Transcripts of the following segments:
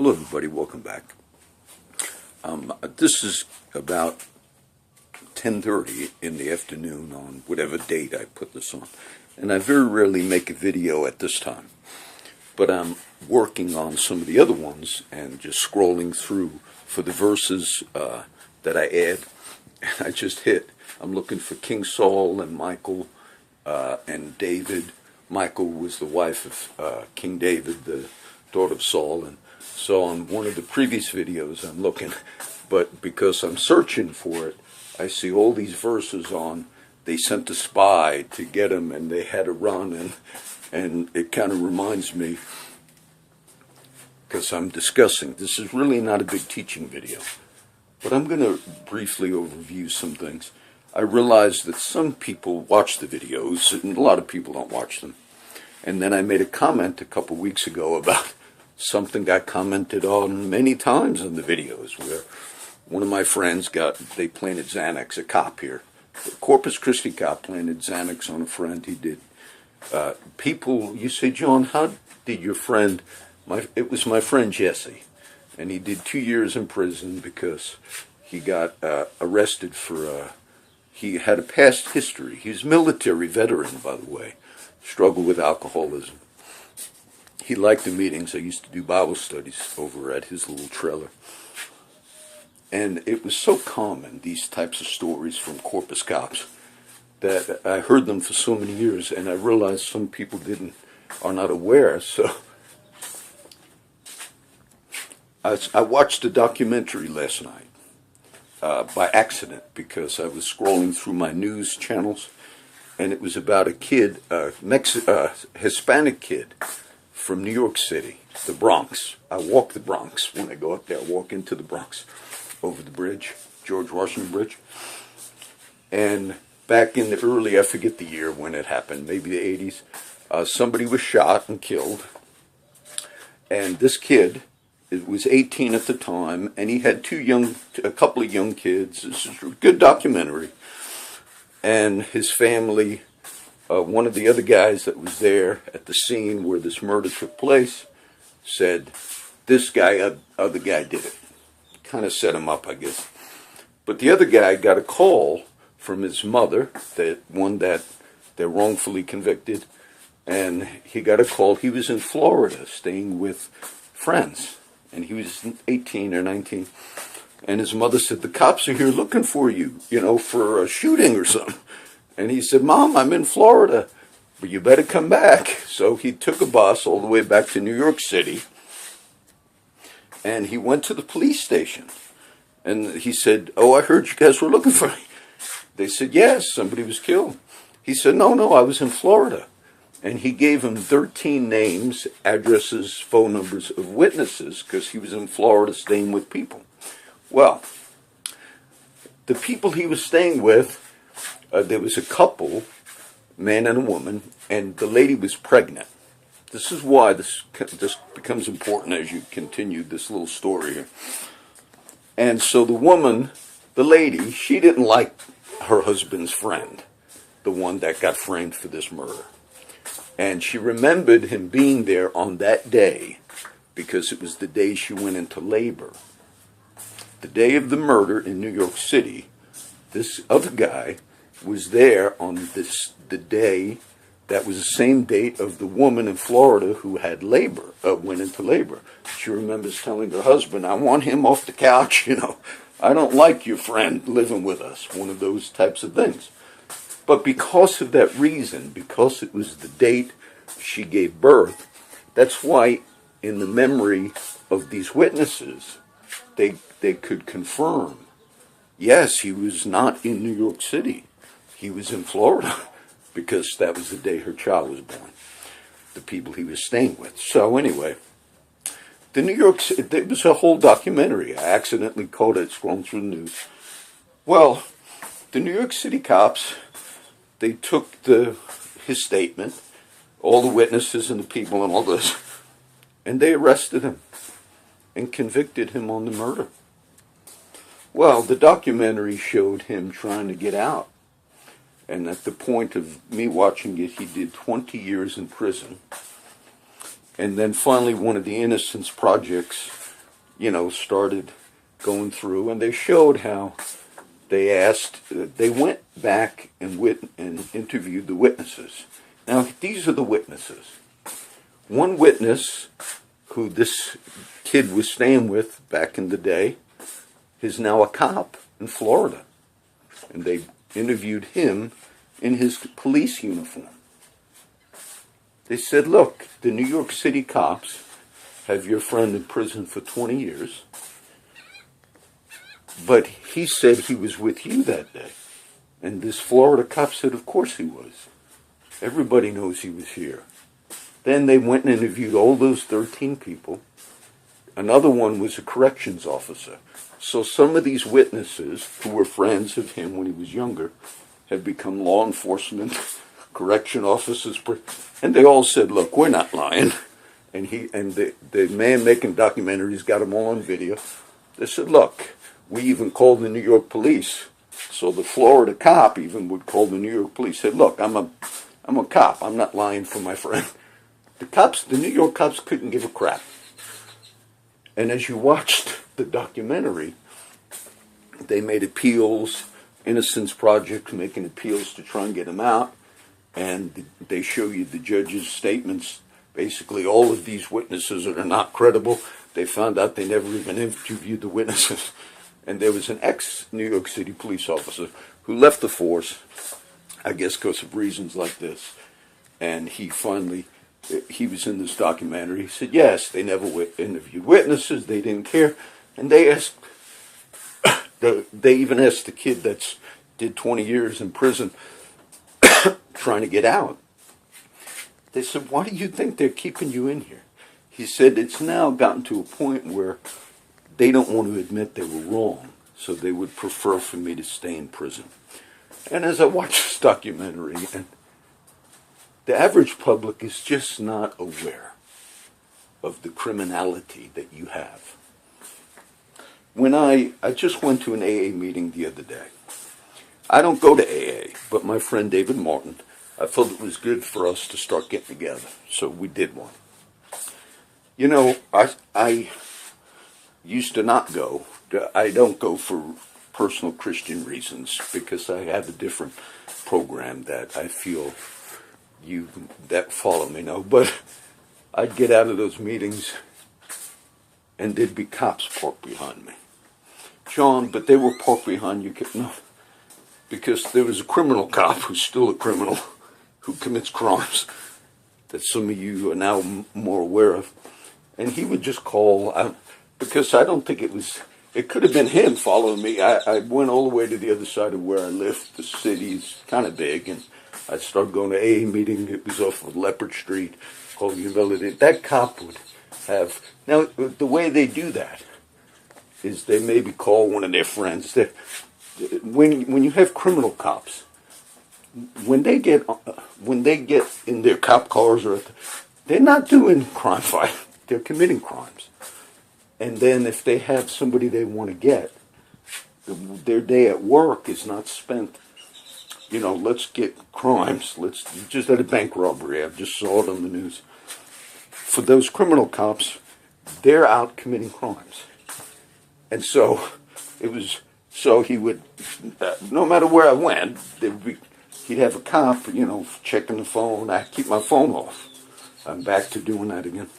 Hello everybody, welcome back. This is about 10:30 in the afternoon on whatever date I put this on. And I very rarely make a video at this time. But I'm working on some of the other ones and just scrolling through for the verses that I add. And I just I'm looking for King Saul and Michal and David. Michal was the wife of King David, the daughter of Saul, and so on one of the previous videos I'm looking, but because I'm searching for it, I see all these verses on, they sent a spy to get him and they had to run, and it kind of reminds me, because I'm discussing, this is really not a big teaching video, but I'm going to briefly overview some things. I realize that some people watch the videos, and a lot of people don't watch them. And then I made a comment a couple weeks ago about something I commented on many times in the videos, where one of my friends they planted Xanax, a cop here. The Corpus Christi cop planted Xanax on a friend. He did. People, you say, John, how did your friend, it was my friend Jesse, and he did 2 years in prison because he got arrested for, he had a past history. He's a military veteran, by the way, struggled with alcoholism. He liked the meetings. I used to do Bible studies over at his little trailer. And it was so common, these types of stories from Corpus cops, that I heard them for so many years, and I realized some people are not aware. So I watched a documentary last night by accident because I was scrolling through my news channels, and it was about a kid, Hispanic kid, from New York City, the Bronx. I walk the Bronx. When I go up there, I walk into the Bronx, over the bridge, George Washington Bridge. And back in the early, I forget the year when it happened, maybe the 80s, somebody was shot and killed. And this kid, it was 18 at the time, and he had a couple of young kids. This is a good documentary. And his family, one of the other guys that was there at the scene where this murder took place, said, this guy, other guy did it. Kind of set him up, I guess. But the other guy got a call from his mother, that they're wrongfully convicted, and he got a call. He was in Florida staying with friends, and he was 18 or 19. And his mother said, the cops are here looking for you, for a shooting or something. And he said, Mom, I'm in Florida, but you better come back. So he took a bus all the way back to New York City, and he went to the police station. And he said, oh, I heard you guys were looking for me. They said, yes, somebody was killed. He said, no, I was in Florida. And he gave him 13 names, addresses, phone numbers of witnesses, because he was in Florida staying with people. Well, the people he was staying with, there was a couple, man and a woman, and the lady was pregnant. This is why this becomes important as you continue this little story here. And so the lady, she didn't like her husband's friend, the one that got framed for this murder. And she remembered him being there on that day because it was the day she went into labor. The day of the murder in New York City, this other guy was there on the day that was the same date of the woman in Florida who had went into labor. She remembers telling her husband, I want him off the couch, I don't like your friend living with us, one of those types of things. But because of that reason, because it was the date she gave birth, that's why in the memory of these witnesses, they could confirm, yes, he was not in New York City. He was in Florida because that was the day her child was born, the people he was staying with. So anyway, there was a whole documentary. I accidentally caught it scrolling through the news. Well, the New York City cops, they took his statement, all the witnesses and the people and all this, and they arrested him and convicted him on the murder. Well, the documentary showed him trying to get out. And at the point of me watching it, he did 20 years in prison. And then finally one of the Innocence Projects started going through, and they showed how they went back and interviewed the witnesses. Now, these are the witnesses. One witness, who this kid was staying with back in the day, is now a cop in Florida. And they interviewed him in his police uniform. They said, look, the New York City cops have your friend in prison for 20 years, but he said he was with you that day. And this Florida cop said, of course he was. Everybody knows he was here. Then they went and interviewed all those 13 people. Another one was a corrections officer. So some of these witnesses, who were friends of him when he was younger, have become law enforcement, correction officers, and they all said, look, we're not lying. And the man making documentaries got them all on video. They said, look, we even called the New York police. So the Florida cop even would call the New York police, said, look, I'm a cop. I'm not lying for my friend. The New York cops couldn't give a crap. And as you watched the documentary, they made appeals, Innocence Project making appeals to try and get him out. And they show you the judge's statements. Basically, all of these witnesses are not credible. They found out they never even interviewed the witnesses. And there was an ex-New York City police officer who left the force, I guess because of reasons like this. And he was in this documentary. He said, yes, they never interviewed witnesses. They didn't care. And they even asked the kid that did 20 years in prison trying to get out. They said, why do you think they're keeping you in here? He said, it's now gotten to a point where they don't want to admit they were wrong, so they would prefer for me to stay in prison. And as I watch this documentary, and the average public is just not aware of the criminality that you have. When I just went to an AA meeting the other day. I don't go to AA, but my friend David Martin, I felt it was good for us to start getting together, so we did one. I used to not go. I don't go for personal Christian reasons because I have a different program that I feel you that follow me know. But I'd get out of those meetings and there'd be cops parked behind me. John, but they were parked behind you. No, because there was a criminal cop who's still a criminal who commits crimes that some of you are now more aware of. And he would just call out, because I don't think it could have been him following me. I went all the way to the other side of where I lived. The city's kind of big, and I started going to AA meeting. It was off of Leopard Street, called Humility. That cop would have, now the way they do that is they maybe call one of their friends. When you have criminal cops, when they get in their cop cars, they're not doing crime fight. They're committing crimes. And then if they have somebody they want to get, their day at work is not spent, let's get crimes. You just had a bank robbery. I just saw it on the news. For those criminal cops, they're out committing crimes. And so he would, no matter where I went, he'd have a cop, checking the phone. I keep my phone off. I'm back to doing that again.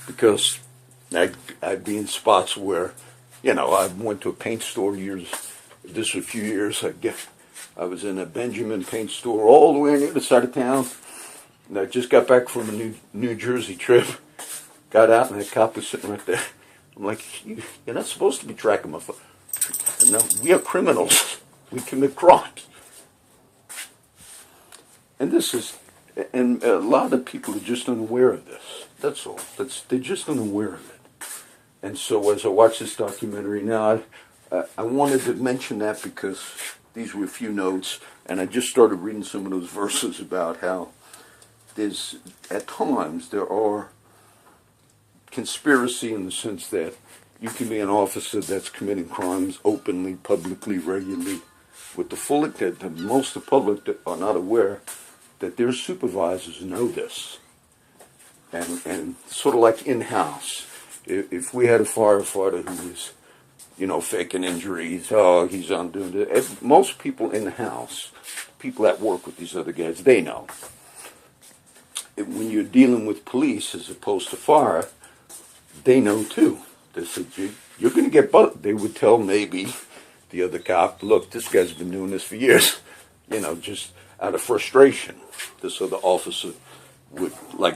Because I'd be in spots where, I went to a paint store a few years ago. I was in a Benjamin paint store all the way on the other side of town. And I just got back from a New Jersey trip. Got out and that cop was sitting right there. I'm like, you're not supposed to be tracking my phone. No, we are criminals. We commit crimes. And a lot of people are just unaware of this. That's all. They're just unaware of it. And so as I watch this documentary now, I wanted to mention that because these were a few notes, and I just started reading some of those verses about how at times there are conspiracy in the sense that you can be an officer that's committing crimes openly, publicly, regularly, with the full intent that most of the public that are not aware that their supervisors know this. And sort of like in-house, If we had a firefighter who was, faking injuries, oh, he's undoing it. Most people in the house, people that work with these other guys, they know. When you're dealing with police as opposed to fire, they know too. They said, you're going to get busted. They would tell maybe the other cop, look, this guy's been doing this for years, just out of frustration. This other officer would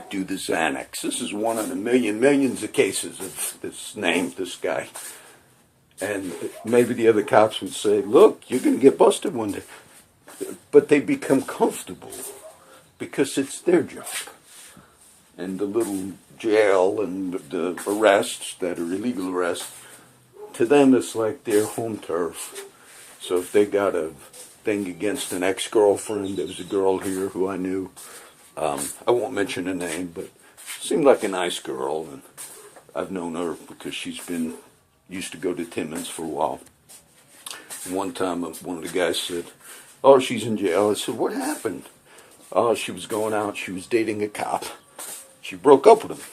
do the Xanax. This is one in a million, millions of cases of this guy. And maybe the other cops would say, look, you're going to get busted one day. But they become comfortable because it's their job. And the little jail and the arrests that are illegal arrests, to them it's like their home turf. So if they got a thing against an ex-girlfriend, there was a girl here who I knew, I won't mention her name, but seemed like a nice girl, and I've known her because used to go to Timmins for a while. One time one of the guys said, oh, she's in jail. I said, what happened? Oh, she was going out, she was dating a cop. She broke up with him.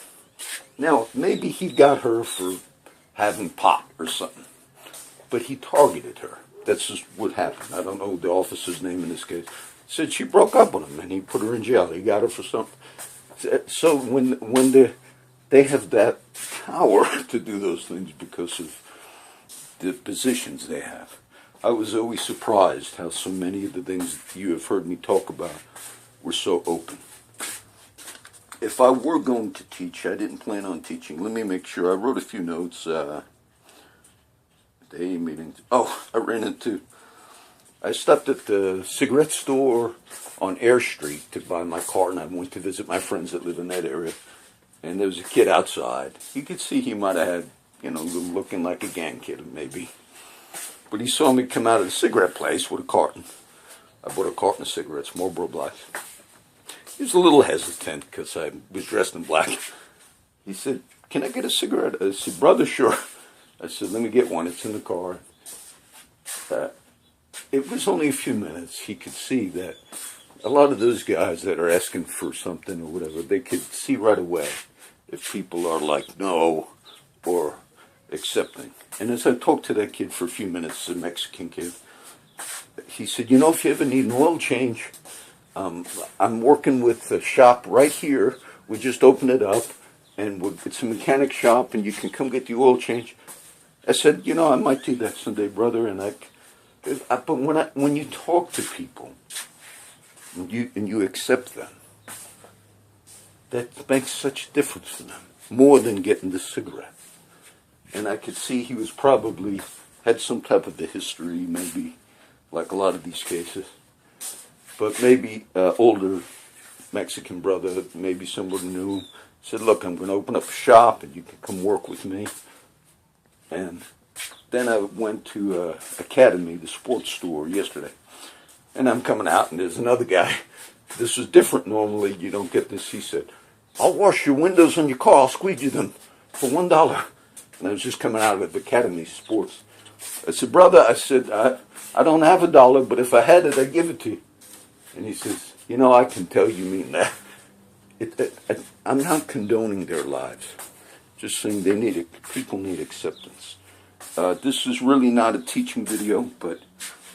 Now, maybe he got her for having pot or something, but he targeted her. That's just what happened. I don't know the officer's name in this case. Said she broke up with him, and he put her in jail. He got her for something. So when they have that power to do those things because of the positions they have. I was always surprised how so many of the things you have heard me talk about were so open. If I were going to teach, I didn't plan on teaching. Let me make sure. I wrote a few notes. The AA meetings. Oh, I stopped at the cigarette store on Air Street to buy my car, and I went to visit my friends that live in that area. And there was a kid outside. You could see he might have had, looking like a gang kid, maybe. But he saw me come out of the cigarette place with a carton. I bought a carton of cigarettes, Marlboro Blacks. He was a little hesitant because I was dressed in black. He said, can I get a cigarette? I said, brother, sure. I said, let me get one. It's in the car. It was only a few minutes. He could see that a lot of those guys that are asking for something or whatever, they could see right away if people are like no or accepting. And as I talked to that kid for a few minutes, a Mexican kid, he said, if you ever need an oil change, I'm working with a shop right here. We just open it up, and it's a mechanic shop, and you can come get the oil change. I said, I might do that someday, brother. But when you talk to people, and you accept them, that makes such a difference for them, more than getting the cigarette. And I could see he was probably had some type of a history, maybe like a lot of these cases. But maybe older Mexican brother, maybe someone new, said, look, I'm going to open up a shop and you can come work with me. And then I went to Academy, the sports store, yesterday. And I'm coming out and there's another guy. This is different normally. You don't get this. He said, I'll wash your windows on your car. I'll squeegee them for $1. And I was just coming out of Academy Sports. I said, brother, I said, I don't have $1, but if I had it, I'd give it to you. And he says, I can tell you mean that. I'm not condoning their lives. Just saying people need acceptance. This is really not a teaching video, but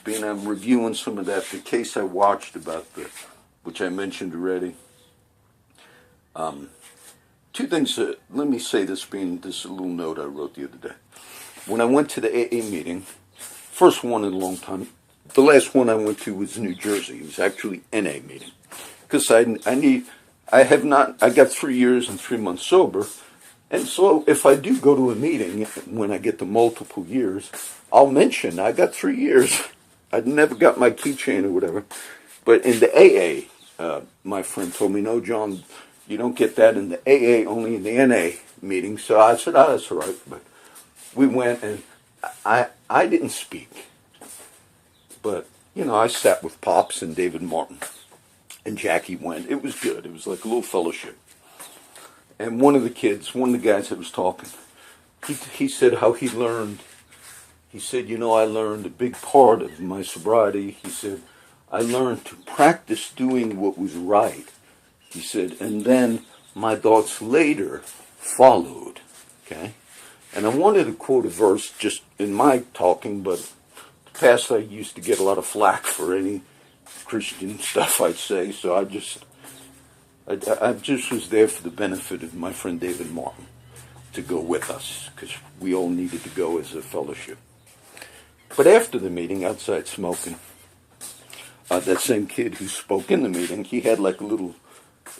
being I'm reviewing some of the case I watched about which I mentioned already. Two things, let me say this a little note I wrote the other day. When I went to the AA meeting, first one in a long time, the last one I went to was New Jersey. It was actually NA meeting. Because I got 3 years and 3 months sober. And so if I do go to a meeting, when I get to multiple years, I'll mention I got 3 years. I'd never got my keychain or whatever. But in the AA, my friend told me, no, John, you don't get that in the AA, only in the NA meeting. So I said, that's all right. But we went, and I didn't speak. But, I sat with Pops and David Martin. And Jackie went. It was good. It was like a little fellowship. And one of the guys that was talking, he said how he learned. He said, I learned a big part of my sobriety. He said, I learned to practice doing what was right. He said, and then my thoughts later followed. okay? And I wanted to quote a verse just in my talking, but in the past I used to get a lot of flack for any Christian stuff I'd say, so I just was there for the benefit of my friend David Martin to go with us, because we all needed to go as a fellowship. But after the meeting, outside smoking, that same kid who spoke in the meeting, he had like a little,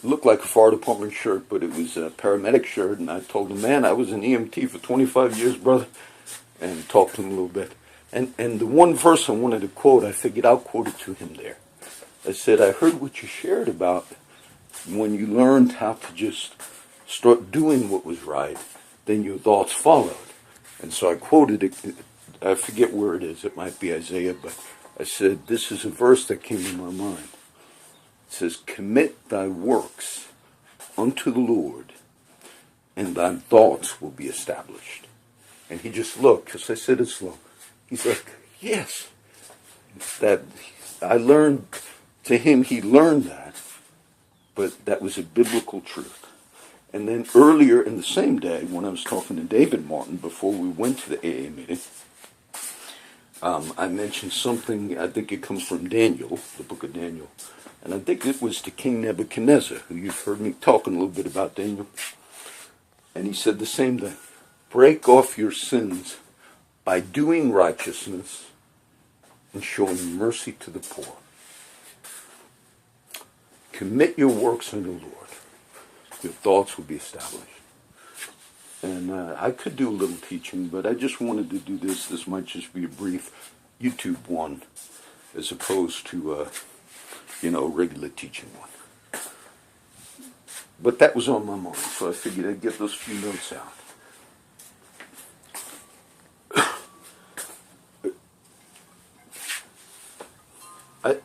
looked like a fire department shirt, but it was a paramedic shirt, and I told him, man, I was an EMT for 25 years, brother, and talked to him a little bit. And the one verse I wanted to quote, I figured I'll quote it to him there. I said, I heard what you shared about when you learned how to just start doing what was right, then your thoughts followed. And so I quoted it, I forget where it is, it might be Isaiah, but I said, this is a verse that came to my mind. It says, commit thy works unto the Lord, and thy thoughts will be established. And he just looked, because I said it slow. He's like, yes. That I learned, to him he learned that, but that was a biblical truth. And then earlier in the same day, when I was talking to David Martin before we went to the AA meeting, I mentioned something, I think it comes from Daniel, the book of Daniel, and I think it was to King Nebuchadnezzar, who you've heard me talking a little bit about Daniel. And he said the same thing. Break off your sins by doing righteousness and showing mercy to the poor. Commit your works unto the Lord. Your thoughts will be established. And I could do a little teaching, but I just wanted to do this. This might just be a brief YouTube one, as opposed to, regular teaching one. But that was on my mind, so I figured I'd get those few notes out.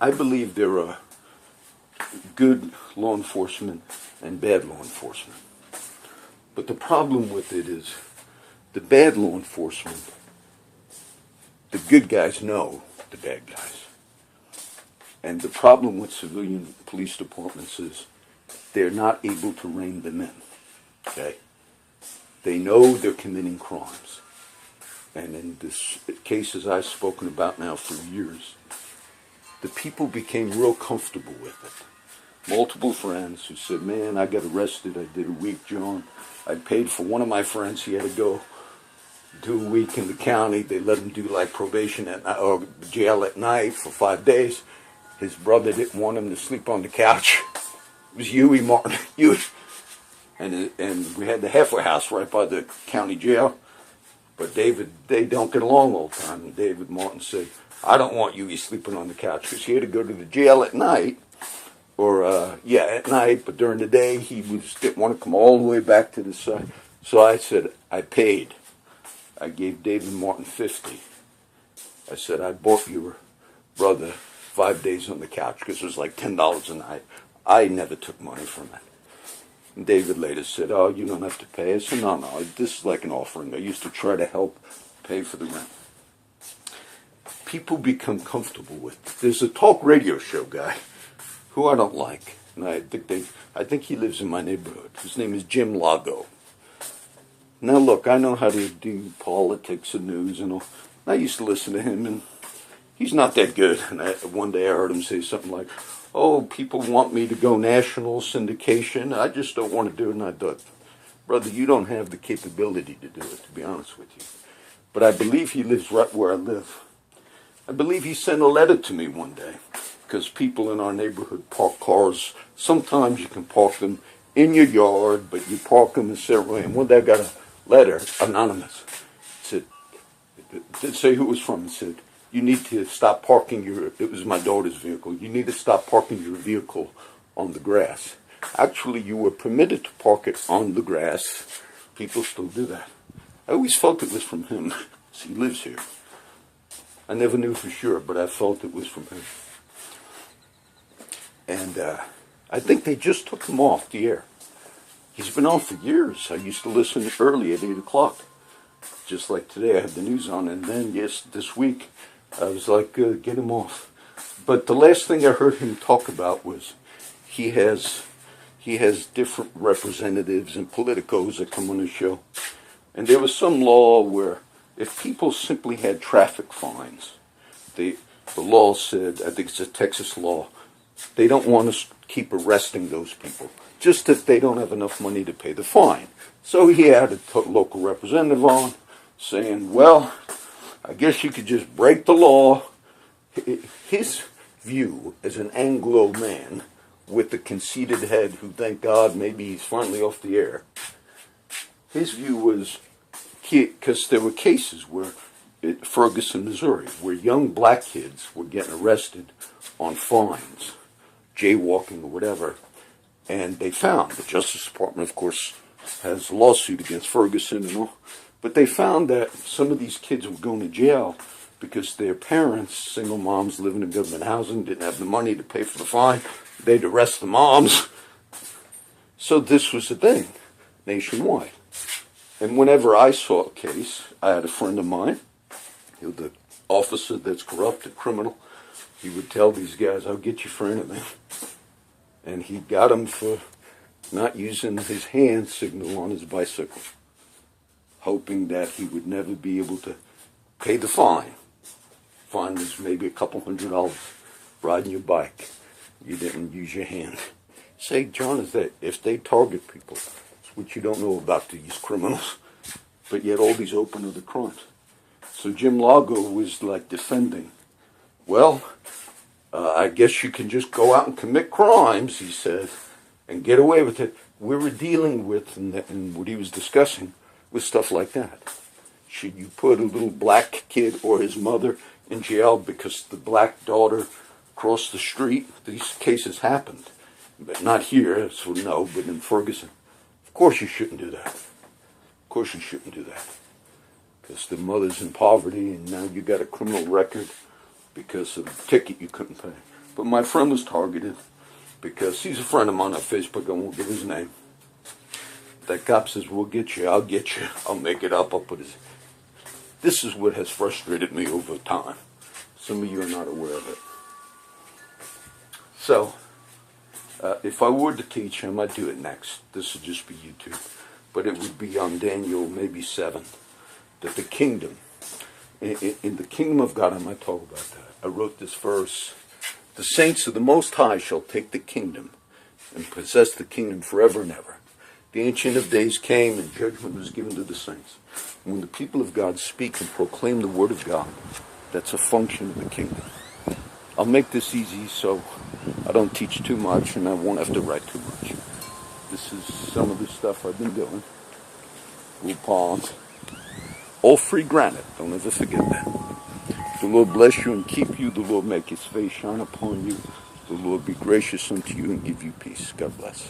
I believe there are good law enforcement and bad law enforcement. But the problem with it is the bad law enforcement, the good guys know the bad guys. And the problem with civilian police departments is they're not able to rein them in. Okay? They know they're committing crimes. And in this cases I've spoken about now for years, the people became real comfortable with it. Multiple friends who said, man, I got arrested, I did a week, John. I paid for one of my friends, he had to go do a week in the county. They let him do like probation at night, or jail at night for 5 days. His brother didn't want him to sleep on the couch. It was Huey Martin, Huey. And we had the halfway house right by the county jail. But they don't get along all the time. And David Martin said, I don't want Huey sleeping on the couch, because he had to go to the jail at night. At night, but during the day, he didn't want to come all the way back to the side. So I said, I paid. I gave David Martin $50. I said, I bought your brother 5 days on the couch, because it was like $10 a night. I never took money from it. And David later said, oh, you don't have to pay. I said, no, this is like an offering. I used to try to help pay for the rent. People become comfortable with it. There's a talk radio show guy who I don't like, and I think he lives in my neighborhood. His name is Jim Lago. Now look, I know how to do politics and news and all. I used to listen to him, and he's not that good. And one day I heard him say something like, oh, people want me to go national syndication. I just don't want to do it. And I thought, brother, you don't have the capability to do it, to be honest with you. But I believe he lives right where I live. I believe he sent a letter to me one day, because people in our neighborhood park cars. Sometimes you can park them in your yard, but you park them a certain way. And one day I got a letter, anonymous. It didn't say who it was from. It said, you need to stop parking it was my daughter's vehicle. You need to stop parking your vehicle on the grass. Actually, you were permitted to park it on the grass. People still do that. I always felt it was from him, because he lives here. I never knew for sure, but I felt it was from him. And I think they just took him off the air. He's been on for years. I used to listen early at 8 o'clock. Just like today, I had the news on. And then, this week, I was like, get him off. But the last thing I heard him talk about was he has different representatives and politicos that come on the show. And there was some law where if people simply had traffic fines, the law said, I think it's a Texas law, they don't want to keep arresting those people, just if they don't have enough money to pay the fine. So he had a local representative on saying, well, I guess you could just break the law. His view as an Anglo man with the conceited head who, thank God, maybe he's finally off the air, his view was, because there were cases where, Ferguson, Missouri, where young black kids were getting arrested on fines, jaywalking or whatever, and they found, the Justice Department, of course, has a lawsuit against Ferguson and all, but they found that some of these kids were going to jail because their parents, single moms living in government housing, didn't have the money to pay for the fine. They'd arrest the moms. So this was a thing, nationwide. And whenever I saw a case, I had a friend of mine, the officer that's corrupt, a criminal, he would tell these guys, I'll get you for anything. And he got him for not using his hand signal on his bicycle, hoping that he would never be able to pay the fine. Fine was maybe a couple $100 riding your bike. You didn't use your hand. Say, John, is that if they target people, which you don't know about these criminals, but yet all these open other crimes. So Jim Lago was like defending, well, I guess you can just go out and commit crimes, he said, and get away with it. We were dealing with, and what he was discussing, was stuff like that. Should you put a little black kid or his mother in jail because the black daughter crossed the street? These cases happened, but not here, so no, but in Ferguson. Of course you shouldn't do that. Of course you shouldn't do that. Because the mother's in poverty and now you got a criminal record because of a ticket you couldn't pay. But my friend was targeted because he's a friend of mine on Facebook. I won't give his name. That cop says, we'll get you, I'll get you, I'll make it up, I'll put his... This is what has frustrated me over time. Some of you are not aware of it. So, if I were to teach, I might do it next. This would just be YouTube. But it would be on Daniel, maybe 7. That the kingdom, in the kingdom of God, I might talk about that. I wrote this verse. The saints of the Most High shall take the kingdom and possess the kingdom forever and ever. The Ancient of Days came and judgment was given to the saints. When the people of God speak and proclaim the word of God, that's a function of the kingdom. I'll make this easy so I don't teach too much and I won't have to write too much. This is some of the stuff I've been doing. Blue ponds. All free granite. Don't ever forget that. The Lord bless you and keep you. The Lord make his face shine upon you. The Lord be gracious unto you and give you peace. God bless.